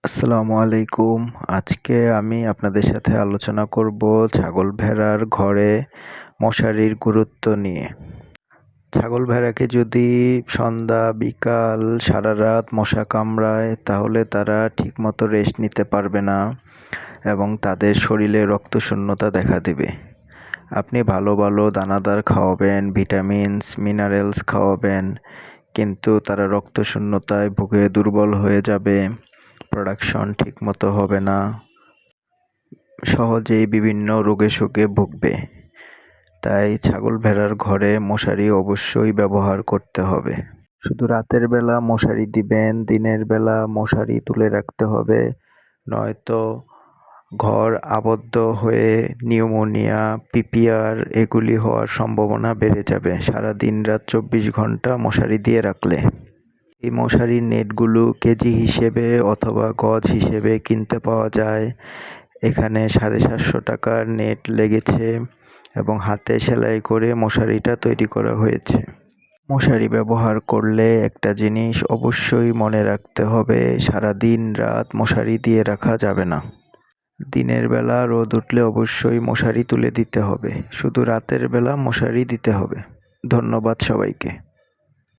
আসসালামু আলাইকুম। আজকে আমি আপনাদের সাথে আলোচনা করব ছাগল ভেড়ার ঘরে মশারির গুরুত্ব নিয়ে। ছাগল ভেড়াকে যদি সন্ধ্যা, বিকাল, সারারাত মশা কামড়ায় তাহলে তারা ঠিকমতো রেস্ট নিতে পারবে না এবং তাদের শরীরে রক্তশূন্যতা দেখা দেবে। আপনি ভালো ভালো দানাদার খাওয়াবেন, ভিটামিনস, মিনারেলস খাওয়াবেন, কিন্তু তারা রক্তশূন্যতায় ভুগে দুর্বল হয়ে যাবে, প্রোডাকশন ঠিকমতো হবে না, সহজেই বিভিন্ন রোগে শোকে ভুগবে। তাই ছাগল ভেড়ার ঘরে মশারি অবশ্যই ব্যবহার করতে হবে। শুধু রাতের বেলা মশারি দিবেন, দিনের বেলা মশারি তুলে রাখতে হবে, নয়তো ঘর আবদ্ধ হয়ে নিউমোনিয়া, পিপিআর এগুলি হওয়ার সম্ভাবনা বেড়ে যাবে সারা দিন রাত 24 ঘন্টা মশারি দিয়ে রাখলে। এই মশারির নেটগুলো কেজি হিসেবে অথবা গজ হিসেবে কিনতে পাওয়া যায়। এখানে 750 টাকার নেট লেগেছে এবং হাতে সেলাই করে মশারিটা তৈরি করা হয়েছে। মশারি ব্যবহার করলে একটা জিনিস অবশ্যই মনে রাখতে হবে, সারা দিন রাত মশারি দিয়ে রাখা যাবে না। দিনের বেলা রোদ উঠলে অবশ্যই মশারি তুলে দিতে হবে, শুধু রাতের বেলা মশারি দিতে হবে। ধন্যবাদ সবাইকে।